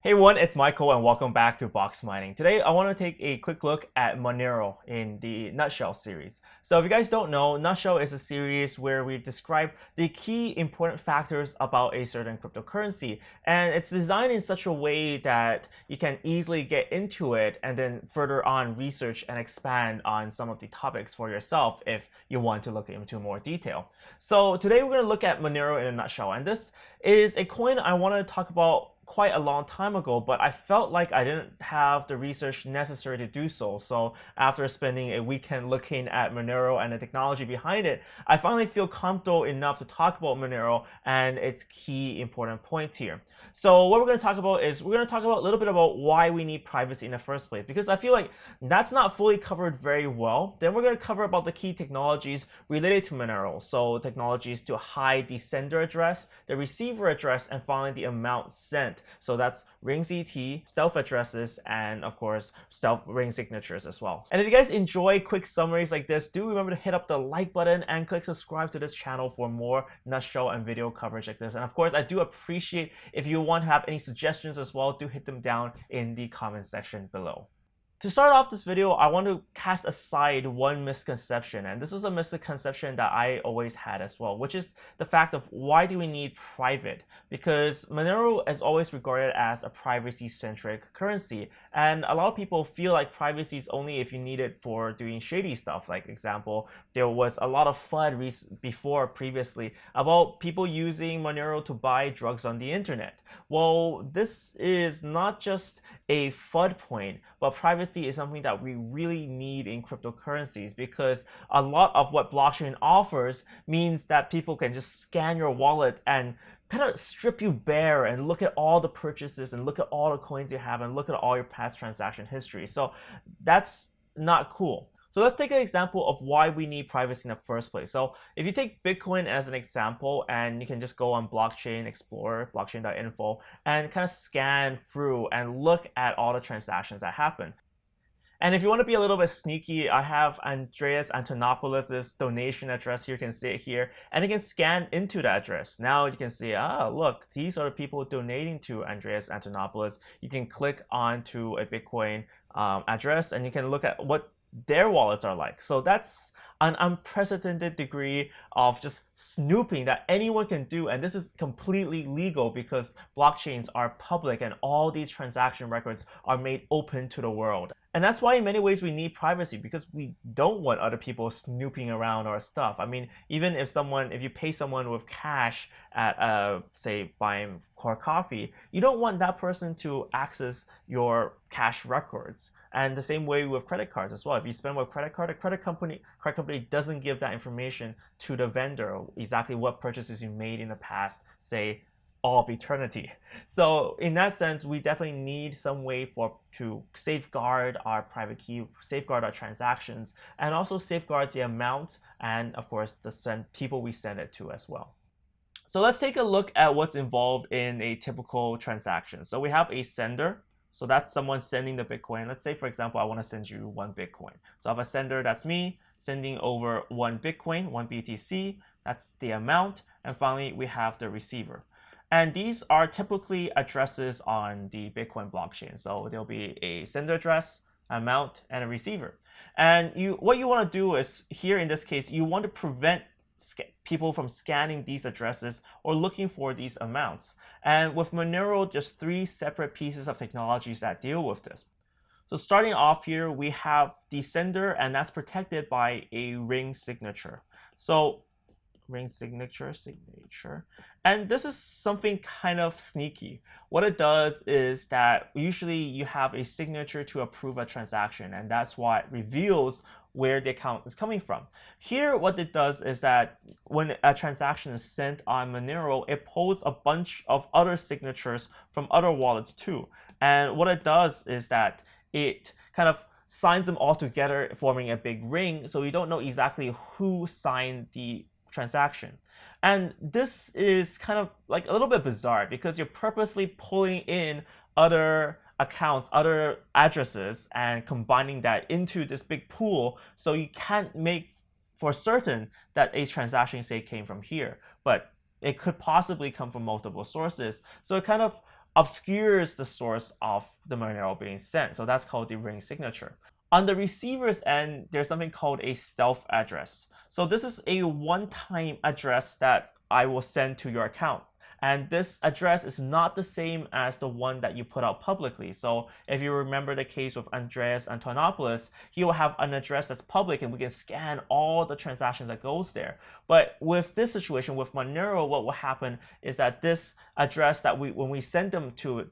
Hey everyone, it's Michael and welcome back to Boxmining. Today I want to take a quick look at Monero in the Nutshell series. So if you guys don't know, Nutshell is a series where we describe the key important factors about a certain cryptocurrency, and it's designed in such a way that you can easily get into it and then further on research and expand on some of the topics for yourself if you want to look into more detail. So today we're going to look at Monero in a nutshell, and this is a coin I want to talk about quite a long time ago, but I felt like I didn't have the research necessary to do so. So after spending a weekend looking at Monero and the technology behind it, I finally feel comfortable enough to talk about Monero and its key important points here. So what we're going to talk about is we're going to talk about a little bit about why we need privacy in the first place, because I feel like that's not fully covered very well. Then we're going to cover about the key technologies related to Monero. So technologies to hide the sender address, the receiver address, and finally the amount sent. So that's RingCT, stealth addresses, and of course, stealth ring signatures as well. And if you guys enjoy quick summaries like this, do remember to hit up the like button and click subscribe to this channel for more nutshell and video coverage like this. And of course, I do appreciate if you want to have any suggestions as well, do hit them down in the comment section below. To start off this video, I want to cast aside one misconception, and this is a misconception that I always had as well, which is the fact of why do we need private? Because Monero is always regarded as a privacy-centric currency, and a lot of people feel like privacy is only if you need it for doing shady stuff. Like example, there was a lot of FUD previously about people using Monero to buy drugs on the internet. Well, this is not just a FUD point, but privacy is something that we really need in cryptocurrencies, because a lot of what blockchain offers means that people can just scan your wallet and kind of strip you bare and look at all the purchases and look at all the coins you have and look at all your past transaction history. So that's not cool. So let's take an example of why we need privacy in the first place. So if you take Bitcoin as an example, and you can just go on Blockchain Explorer, blockchain.info, and kind of scan through and look at all the transactions that happen. And if you want to be a little bit sneaky, I have Andreas Antonopoulos' donation address here. You can see it here, and you can scan into the address. Now you can see, look, these are the people donating to Andreas Antonopoulos. You can click onto a Bitcoin address, and you can look at what their wallets are like. So that's an unprecedented degree of just snooping that anyone can do, and this is completely legal because blockchains are public and all these transaction records are made open to the world. And that's why in many ways we need privacy, because we don't want other people snooping around our stuff. I mean, even if you pay someone with cash at say buying core coffee, you don't want that person to access your cash records. And the same way with credit cards as well. If you spend with credit card, the credit company doesn't give that information to the vendor, exactly what purchases you made in the past, say all of eternity. So in that sense, we definitely need some way to safeguard our private key, safeguard our transactions, and also safeguard the amount and of course the people we send it to as well. So let's take a look at what's involved in a typical transaction. So we have a sender. So that's someone sending the Bitcoin. Let's say, for example, I want to send you 1 Bitcoin. So I have a sender, that's me, sending over 1 Bitcoin, 1 BTC. That's the amount. And finally, we have the receiver. And these are typically addresses on the Bitcoin blockchain. So there'll be a sender address, amount, and a receiver. And what you want to do is, here in this case, you want to prevent people from scanning these addresses or looking for these amounts. And with Monero, there's 3 separate pieces of technologies that deal with this. So starting off here, we have the sender, and that's protected by a ring signature. So ring signature. And this is something kind of sneaky. What it does is that usually you have a signature to approve a transaction, and that's why it reveals where the account is coming from. Here, what it does is that when a transaction is sent on Monero, it pulls a bunch of other signatures from other wallets too. And what it does is that it kind of signs them all together, forming a big ring, so you don't know exactly who signed the transaction. And this is kind of like a little bit bizarre, because you're purposely pulling in other accounts, other addresses, and combining that into this big pool, so you can't make for certain that a transaction, say, came from here, but it could possibly come from multiple sources. So it kind of obscures the source of the Monero being sent. So that's called the ring signature. On the receiver's end, there's something called a stealth address. So this is a one-time address that I will send to your account. And this address is not the same as the one that you put out publicly. So if you remember the case with Andreas Antonopoulos, he will have an address that's public and we can scan all the transactions that goes there. But with this situation, with Monero, what will happen is that this address that when we send them to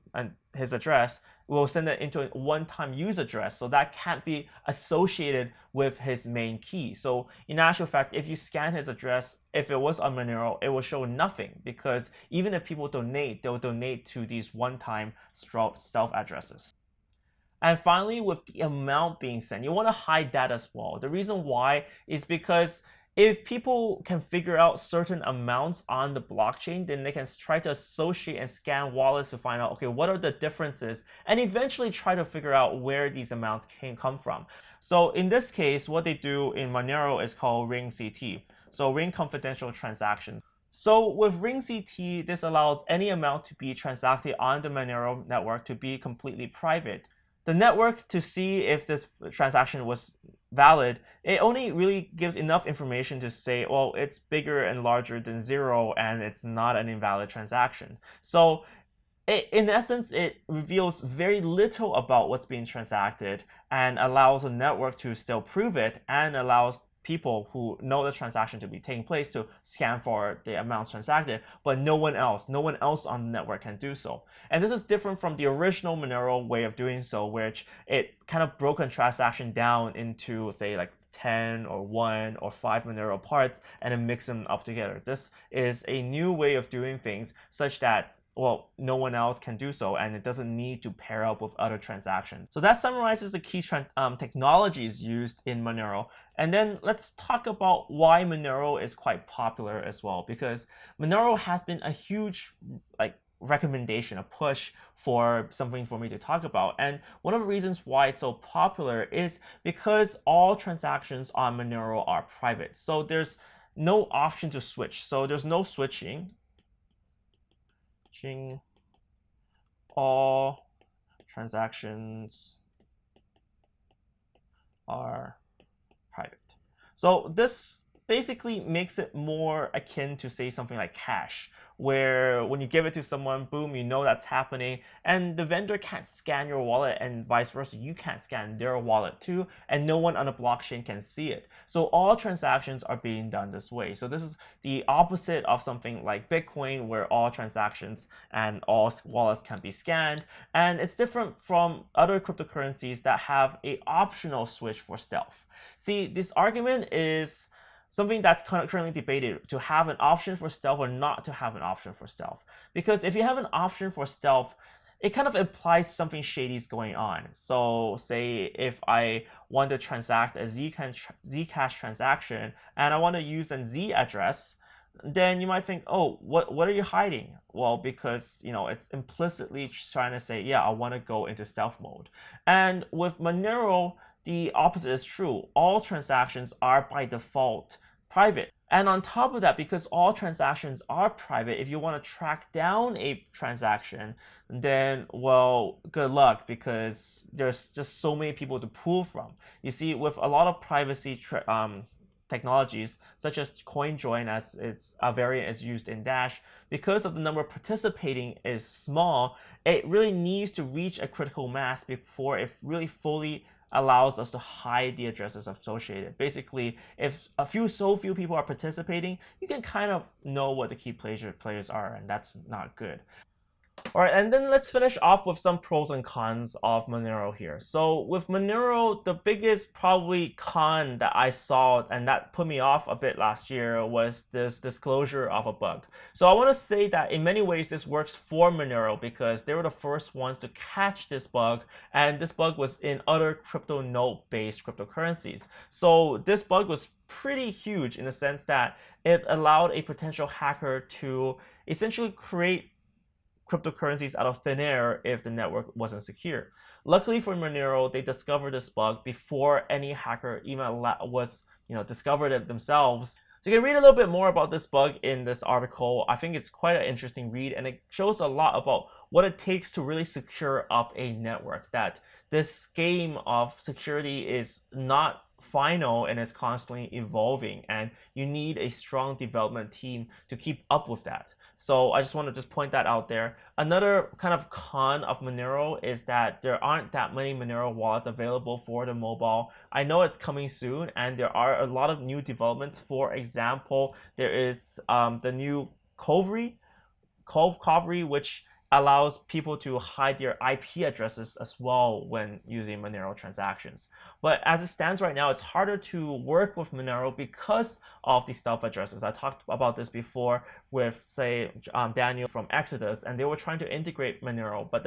his address, we'll send it into a one-time use address, so that can't be associated with his main key. So in actual fact, if you scan his address, if it was on Monero, it will show nothing, because even if people donate, they'll donate to these one-time stealth addresses. And finally, with the amount being sent, you want to hide that as well. The reason why is because if people can figure out certain amounts on the blockchain, then they can try to associate and scan wallets to find out, okay, what are the differences, and eventually try to figure out where these amounts can come from. So in this case, what they do in Monero is called RingCT, so ring confidential transactions. So with RingCT, this allows any amount to be transacted on the Monero network to be completely private. The network, to see if this transaction was valid, it only really gives enough information to say, well, it's bigger and larger than 0 and it's not an invalid transaction. So in essence, it reveals very little about what's being transacted and allows the network to still prove it, and allows people who know the transaction to be taking place to scan for the amounts transacted, but no one else on the network can do so. And this is different from the original Monero way of doing so, which it kind of broke a transaction down into, say, like 10 or 1 or 5 Monero parts and then mix them up together. This is a new way of doing things such that, well, no one else can do so, and it doesn't need to pair up with other transactions. So that summarizes the key technologies used in Monero. And then let's talk about why Monero is quite popular as well, because Monero has been a huge recommendation, a push for something for me to talk about. And one of the reasons why it's so popular is because all transactions on Monero are private. So there's no option to switch. So there's no switching. All transactions are private. So this basically makes it more akin to, say, something like cash, where when you give it to someone, boom, you know that's happening, and the vendor can't scan your wallet, and vice versa, you can't scan their wallet too, and no one on the blockchain can see it. So all transactions are being done this way. So this is the opposite of something like Bitcoin, where all transactions and all wallets can be scanned, and it's different from other cryptocurrencies that have an optional switch for stealth. See, this argument is something that's currently debated, to have an option for stealth or not to have an option for stealth. Because if you have an option for stealth, it kind of implies something shady is going on. So say if I want to transact a Zcash transaction and I want to use a Z address, then you might think, oh, what are you hiding? Well, because it's implicitly trying to say, yeah, I want to go into stealth mode. And with Monero, the opposite is true. All transactions are by default private. And on top of that, because all transactions are private, if you want to track down a transaction, then, well, good luck, because there's just so many people to pull from. You see, with a lot of privacy technologies, such as CoinJoin, as a variant is used in Dash, because of the number participating is small, it really needs to reach a critical mass before it really fully allows us to hide the addresses associated. Basically, if so few people are participating, you can kind of know what the key players are, and that's not good. All right, and then let's finish off with some pros and cons of Monero here. So with Monero, the biggest probably con that I saw and that put me off a bit last year was this disclosure of a bug. So I want to say that in many ways this works for Monero, because they were the first ones to catch this bug, and this bug was in other crypto node-based cryptocurrencies. So this bug was pretty huge in the sense that it allowed a potential hacker to essentially create cryptocurrencies out of thin air if the network wasn't secure. Luckily for Monero, they discovered this bug before any hacker even discovered it themselves. So you can read a little bit more about this bug in this article. I think it's quite an interesting read, and it shows a lot about what it takes to really secure up a network, that this game of security is not final and is constantly evolving, and you need a strong development team to keep up with that. So I just want to just point that out there. Another kind of con of Monero is that there aren't that many Monero wallets available for the mobile. I know it's coming soon, and there are a lot of new developments. For example, there is the new Covery, which allows people to hide their IP addresses as well when using Monero transactions. But as it stands right now, it's harder to work with Monero because of the stealth addresses. I talked about this before with, say, Daniel from Exodus, and they were trying to integrate Monero. But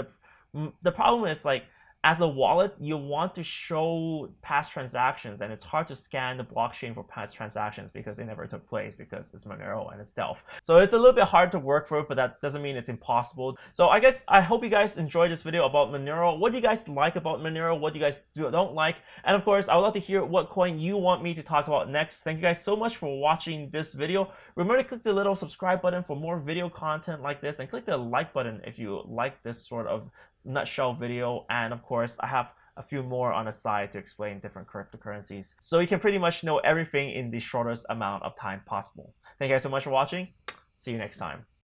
the problem is, like, as a wallet, you want to show past transactions, and it's hard to scan the blockchain for past transactions because they never took place, because it's Monero and it's stealth. So it's a little bit hard to work for, but that doesn't mean it's impossible. So I hope you guys enjoyed this video about Monero. What do you guys like about Monero? What do you guys don't like? And of course, I would love to hear what coin you want me to talk about next. Thank you guys so much for watching this video. Remember to click the little subscribe button for more video content like this, and click the like button if you like this sort of nutshell video. And of course, I have a few more on the side to explain different cryptocurrencies, so you can pretty much know everything in the shortest amount of time possible. Thank you guys so much for watching. See you next time.